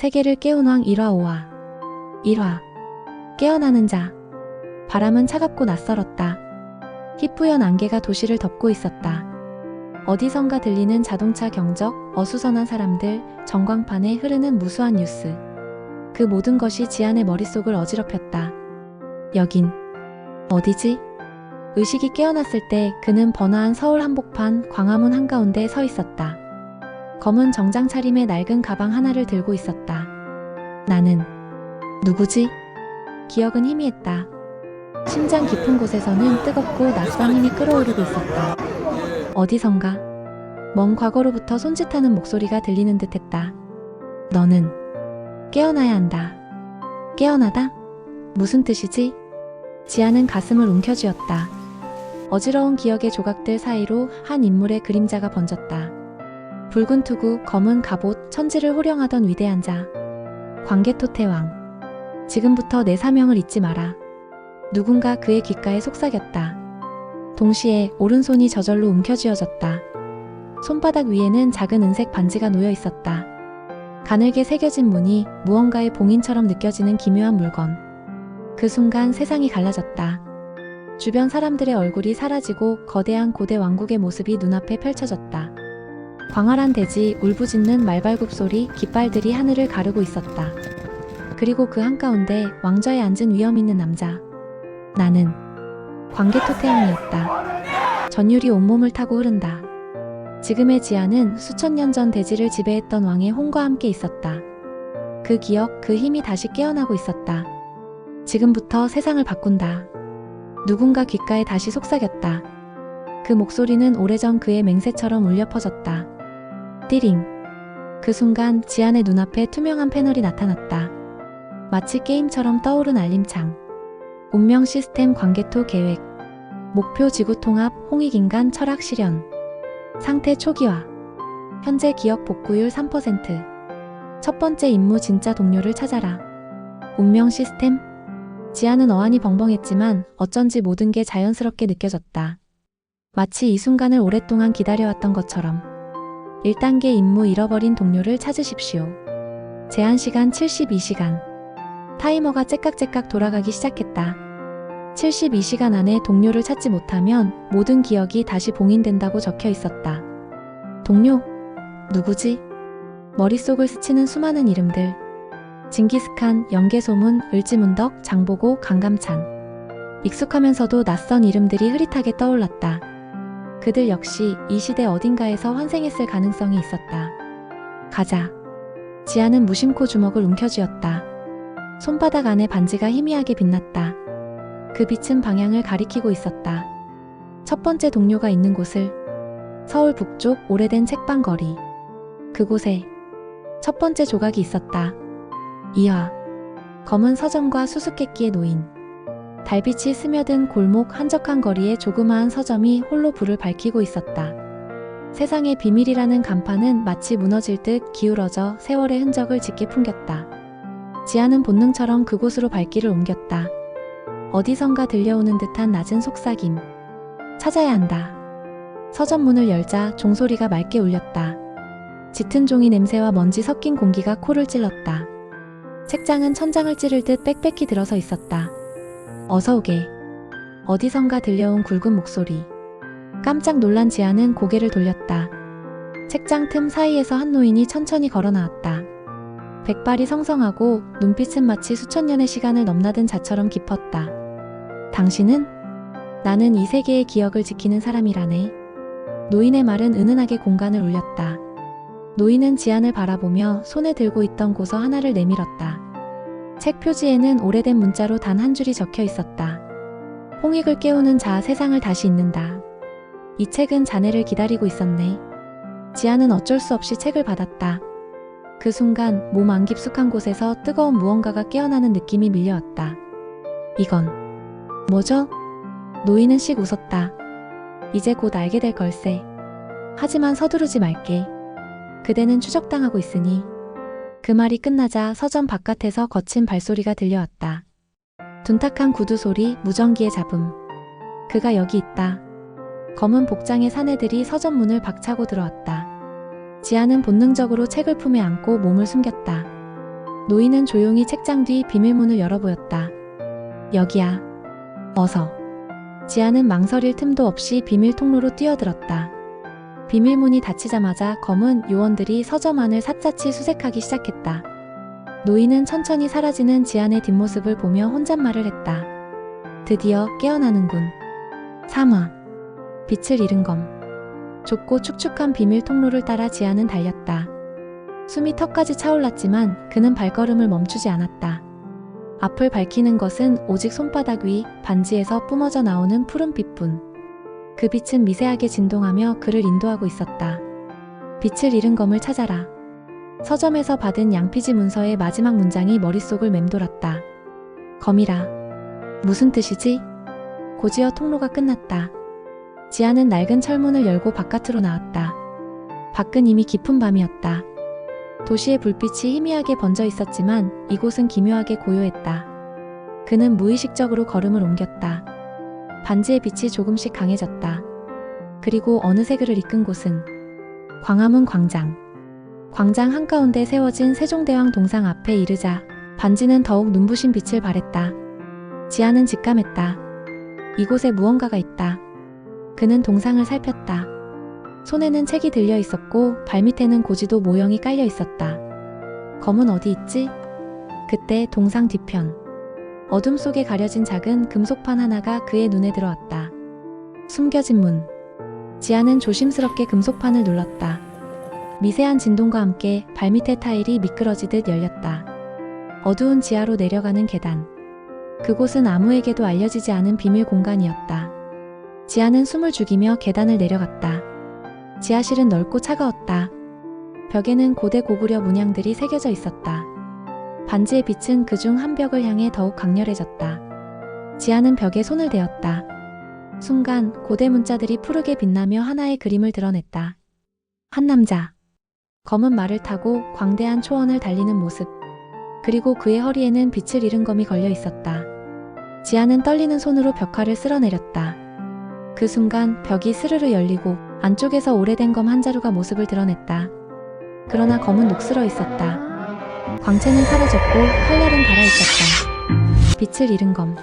세계를 깨운 왕 1화 5화 1화 깨어나는 자. 바람은 차갑고 낯설었다. 희뿌연 안개가 도시를 덮고 있었다. 어디선가 들리는 자동차 경적, 어수선한 사람들, 전광판에 흐르는 무수한 뉴스. 그 모든 것이 지안의 머릿속을 어지럽혔다. 여긴 어디지? 의식이 깨어났을 때 그는 번화한 서울 한복판 광화문 한가운데 서 있었다. 검은 정장 차림의 낡은 가방 하나를 들고 있었다. 나는 누구지? 기억은 희미했다. 심장 깊은 곳에서는 뜨겁고 낯선 힘이 끌어오르고 있었다. 어디선가 먼 과거로부터 손짓하는 목소리가 들리는 듯했다. 너는 깨어나야 한다. 깨어나다? 무슨 뜻이지? 지아는 가슴을 움켜쥐었다. 어지러운 기억의 조각들 사이로 한 인물의 그림자가 번졌다. 붉은 투구, 검은 갑옷, 천지를 호령하던 위대한 자. 광개토태왕. 지금부터 내 사명을 잊지 마라. 누군가 그의 귓가에 속삭였다. 동시에 오른손이 저절로 움켜쥐어졌다. 손바닥 위에는 작은 은색 반지가 놓여 있었다. 가늘게 새겨진 무늬, 무언가의 봉인처럼 느껴지는 기묘한 물건. 그 순간 세상이 갈라졌다. 주변 사람들의 얼굴이 사라지고 거대한 고대 왕국의 모습이 눈앞에 펼쳐졌다. 광활한 대지, 울부짖는 말발굽 소리, 깃발들이 하늘을 가르고 있었다. 그리고 그 한가운데 왕좌에 앉은 위엄 있는 남자. 나는 광개토태왕이었다. 전율이 온몸을 타고 흐른다. 지금의 지아는 수천 년 전 대지를 지배했던 왕의 홍과 함께 있었다. 그 기억, 그 힘이 다시 깨어나고 있었다. 지금부터 세상을 바꾼다. 누군가 귓가에 다시 속삭였다. 그 목소리는 오래전 그의 맹세처럼 울려 퍼졌다. 띠링. 그 순간 지안의 눈앞에 투명한 패널이 나타났다. 마치 게임처럼 떠오른 알림창. 운명 시스템 광개토 계획. 목표 지구 통합, 홍익인간 철학 실현. 상태 초기화. 현재 기억 복구율 3%. 첫 번째 임무 진짜 동료를 찾아라. 운명 시스템? 지안은 어안이 벙벙했지만 어쩐지 모든 게 자연스럽게 느껴졌다. 마치 이 순간을 오랫동안 기다려왔던 것처럼. 1단계 임무 잃어버린 동료를 찾으십시오. 제한 시간 72시간. 타이머가 째깍째깍 돌아가기 시작했다. 72시간 안에 동료를 찾지 못하면 모든 기억이 다시 봉인된다고 적혀 있었다. 동료? 누구지? 머릿속을 스치는 수많은 이름들. 징기스칸, 연개소문, 을지문덕, 장보고, 강감찬. 익숙하면서도 낯선 이름들이 흐릿하게 떠올랐다. 그들 역시 이 시대 어딘가에서 환생했을 가능성이 있었다. 가자. 지아는 무심코 주먹을 움켜쥐었다. 손바닥 안에 반지가 희미하게 빛났다. 그 빛은 방향을 가리키고 있었다. 첫 번째 동료가 있는 곳을. 서울 북쪽 오래된 책방 거리. 그곳에 첫 번째 조각이 있었다. 이화. 검은 서점과 수수께끼에 놓인. 달빛이 스며든 골목 한적한 거리에 조그마한 서점이 홀로 불을 밝히고 있었다. 세상의 비밀이라는 간판은 마치 무너질 듯 기울어져 세월의 흔적을 짙게 풍겼다. 지아는 본능처럼 그곳으로 발길을 옮겼다. 어디선가 들려오는 듯한 낮은 속삭임. 찾아야 한다. 서점 문을 열자 종소리가 맑게 울렸다. 짙은 종이 냄새와 먼지 섞인 공기가 코를 찔렀다. 책장은 천장을 찌를 듯 빽빽히 들어서 있었다. 어서 오게. 어디선가 들려온 굵은 목소리. 깜짝 놀란 지아는 고개를 돌렸다. 책장 틈 사이에서 한 노인이 천천히 걸어 나왔다. 백발이 성성하고 눈빛은 마치 수천 년의 시간을 넘나든 자처럼 깊었다. 당신은? 나는 이 세계의 기억을 지키는 사람이라네. 노인의 말은 은은하게 공간을 울렸다. 노인은 지안을 바라보며 손에 들고 있던 고서 하나를 내밀었다. 책 표지에는 오래된 문자로 단 한 줄이 적혀 있었다. 홍익을 깨우는 자, 세상을 다시 잇는다. 이 책은 자네를 기다리고 있었네. 지안은 어쩔 수 없이 책을 받았다. 그 순간 몸 안 깊숙한 곳에서 뜨거운 무언가가 깨어나는 느낌이 밀려왔다. 이건 뭐죠? 노인은 씩 웃었다. 이제 곧 알게 될 걸세. 하지만 서두르지 말게. 그대는 추적당하고 있으니. 그 말이 끝나자 서점 바깥에서 거친 발소리가 들려왔다. 둔탁한 구두 소리, 무전기의 잡음. 그가 여기 있다. 검은 복장의 사내들이 서점 문을 박차고 들어왔다. 지아는 본능적으로 책을 품에 안고 몸을 숨겼다. 노인은 조용히 책장 뒤 비밀문을 열어보였다. 여기야. 어서. 지아는 망설일 틈도 없이 비밀 통로로 뛰어들었다. 비밀문이 닫히자마자 검은 요원들이 서점 안을 샅샅이 수색하기 시작했다. 노인은 천천히 사라지는 지안의 뒷모습을 보며 혼잣말을 했다. 드디어 깨어나는군. 3화. 빛을 잃은 검. 좁고 축축한 비밀 통로를 따라 지안은 달렸다. 숨이 턱까지 차올랐지만 그는 발걸음을 멈추지 않았다. 앞을 밝히는 것은 오직 손바닥 위 반지에서 뿜어져 나오는 푸른 빛뿐. 그 빛은 미세하게 진동하며 그를 인도하고 있었다. 빛을 잃은 검을 찾아라. 서점에서 받은 양피지 문서의 마지막 문장이 머릿속을 맴돌았다. 검이라. 무슨 뜻이지? 곧이어 통로가 끝났다. 지아는 낡은 철문을 열고 바깥으로 나왔다. 밖은 이미 깊은 밤이었다. 도시의 불빛이 희미하게 번져 있었지만 이곳은 기묘하게 고요했다. 그는 무의식적으로 걸음을 옮겼다. 반지의 빛이 조금씩 강해졌다. 그리고 어느새 그를 이끈 곳은 광화문 광장. 광장 한가운데 세워진 세종대왕 동상 앞에 이르자 반지는 더욱 눈부신 빛을 발했다. 지아는 직감했다. 이곳에 무언가가 있다. 그는 동상을 살폈다. 손에는 책이 들려 있었고 발밑에는 고지도 모형이 깔려 있었다. 검은 어디 있지? 그때 동상 뒤편. 어둠 속에 가려진 작은 금속판 하나가 그의 눈에 들어왔다. 숨겨진 문. 지아는 조심스럽게 금속판을 눌렀다. 미세한 진동과 함께 발밑의 타일이 미끄러지듯 열렸다. 어두운 지하로 내려가는 계단. 그곳은 아무에게도 알려지지 않은 비밀 공간이었다. 지아는 숨을 죽이며 계단을 내려갔다. 지하실은 넓고 차가웠다. 벽에는 고대 고구려 문양들이 새겨져 있었다. 반지의 빛은 그중 한 벽을 향해 더욱 강렬해졌다. 지아는 벽에 손을 대었다. 순간 고대 문자들이 푸르게 빛나며 하나의 그림을 드러냈다. 한 남자. 검은 말을 타고 광대한 초원을 달리는 모습. 그리고 그의 허리에는 빛을 잃은 검이 걸려 있었다. 지아는 떨리는 손으로 벽화를 쓸어내렸다. 그 순간 벽이 스르르 열리고 안쪽에서 오래된 검 한 자루가 모습을 드러냈다. 그러나 검은 녹슬어 있었다. 광채는 사라졌고 활날은 달아있었다. 빛을 잃은 검.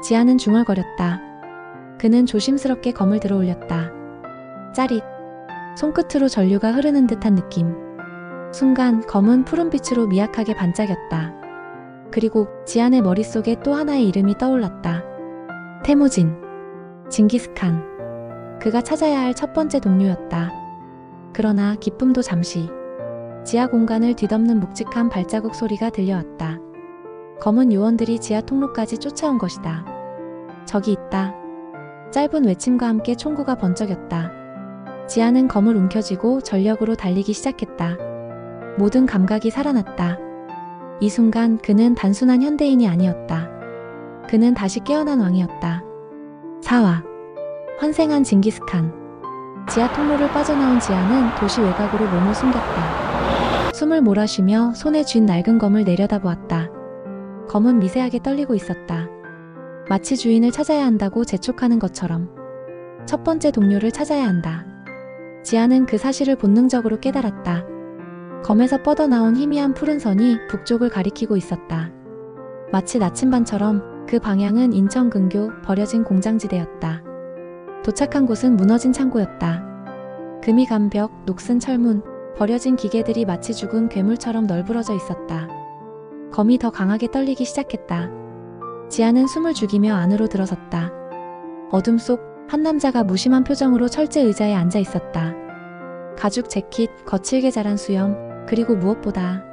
지아는 중얼거렸다. 그는 조심스럽게 검을 들어 올렸다. 짜릿. 손끝으로 전류가 흐르는 듯한 느낌. 순간 검은 푸른 빛으로 미약하게 반짝였다. 그리고 지안의 머릿속에 또 하나의 이름이 떠올랐다. 태무진. 징기스칸. 그가 찾아야 할 첫 번째 동료였다. 그러나 기쁨도 잠시. 지하 공간을 뒤덮는 묵직한 발자국 소리가 들려왔다. 검은 요원들이 지하 통로까지 쫓아온 것이다. 저기 있다. 짧은 외침과 함께 총구가 번쩍였다. 지아는 검을 움켜쥐고 전력으로 달리기 시작했다. 모든 감각이 살아났다. 이 순간 그는 단순한 현대인이 아니었다. 그는 다시 깨어난 왕이었다. 4화. 환생한 징기스칸. 지하 통로를 빠져나온 지아는 도시 외곽으로 몸을 숨겼다. 숨을 몰아쉬며 손에 쥔 낡은 검을 내려다보았다. 검은 미세하게 떨리고 있었다. 마치 주인을 찾아야 한다고 재촉하는 것처럼. 첫 번째 동료를 찾아야 한다. 지아는 그 사실을 본능적으로 깨달았다. 검에서 뻗어나온 희미한 푸른 선이 북쪽을 가리키고 있었다. 마치 나침반처럼 그 방향은 인천 근교 버려진 공장지대였다. 도착한 곳은 무너진 창고였다. 금이 간 벽, 녹슨 철문, 버려진 기계들이 마치 죽은 괴물처럼 널브러져 있었다. 검이 더 강하게 떨리기 시작했다. 지아는 숨을 죽이며 안으로 들어섰다. 어둠 속 한 남자가 무심한 표정으로 철제 의자에 앉아 있었다. 가죽 재킷, 거칠게 자란 수염, 그리고 무엇보다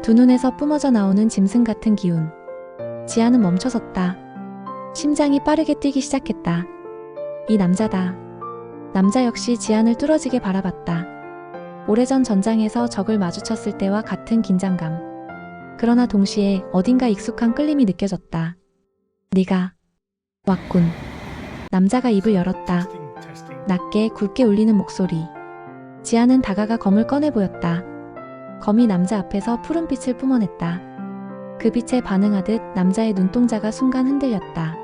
두 눈에서 뿜어져 나오는 짐승 같은 기운. 지아는 멈춰섰다. 심장이 빠르게 뛰기 시작했다. 이 남자다. 남자 역시 지안을 뚫어지게 바라봤다. 오래전 전장에서 적을 마주쳤을 때와 같은 긴장감. 그러나 동시에 어딘가 익숙한 끌림이 느껴졌다. 네가 왔군. 남자가 입을 열었다. 낮게 굵게 울리는 목소리. 지안은 다가가 검을 꺼내 보였다. 검이 남자 앞에서 푸른 빛을 뿜어냈다. 그 빛에 반응하듯 남자의 눈동자가 순간 흔들렸다.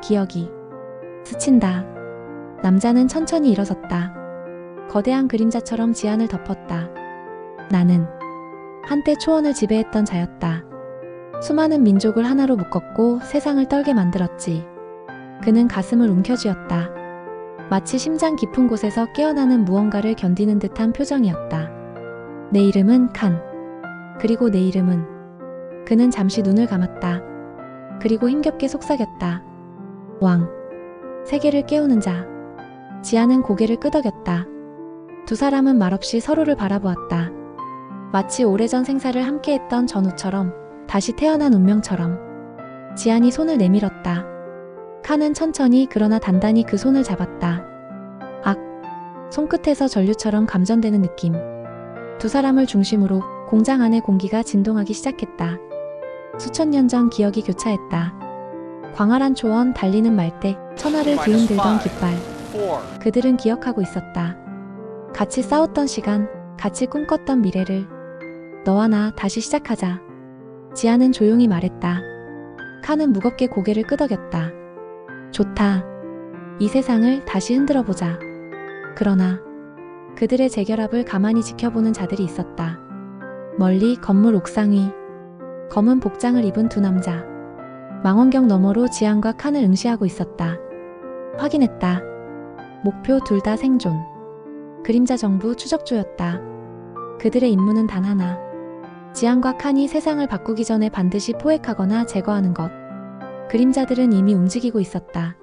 기억이 스친다. 남자는 천천히 일어섰다. 거대한 그림자처럼 지안을 덮었다. 나는 한때 초원을 지배했던 자였다. 수많은 민족을 하나로 묶었고 세상을 떨게 만들었지. 그는 가슴을 움켜쥐었다. 마치 심장 깊은 곳에서 깨어나는 무언가를 견디는 듯한 표정이었다. 내 이름은 칸. 그리고 내 이름은. 그는 잠시 눈을 감았다. 그리고 힘겹게 속삭였다. 왕. 세계를 깨우는 자. 지아는 고개를 끄덕였다. 두 사람은 말없이 서로를 바라보았다. 마치 오래전 생사를 함께했던 전우처럼, 다시 태어난 운명처럼. 지안이 손을 내밀었다. 칸은 천천히 그러나 단단히 그 손을 잡았다. 악. 손끝에서 전류처럼 감전되는 느낌. 두 사람을 중심으로 공장 안의 공기가 진동하기 시작했다. 수천 년 전 기억이 교차했다. 광활한 초원, 달리는 말대, 천하를 뒤흔들던 깃발. 그들은 기억하고 있었다. 같이 싸웠던 시간, 같이 꿈꿨던 미래를. 너와 나 다시 시작하자. 지아는 조용히 말했다. 칸은 무겁게 고개를 끄덕였다. 좋다. 이 세상을 다시 흔들어보자. 그러나 그들의 재결합을 가만히 지켜보는 자들이 있었다. 멀리 건물 옥상 위. 검은 복장을 입은 두 남자. 망원경 너머로 지안과 칸을 응시하고 있었다. 확인했다. 목표 둘 다 생존. 그림자 정부 추적조였다. 그들의 임무는 단 하나. 지안과 칸이 세상을 바꾸기 전에 반드시 포획하거나 제거하는 것. 그림자들은 이미 움직이고 있었다.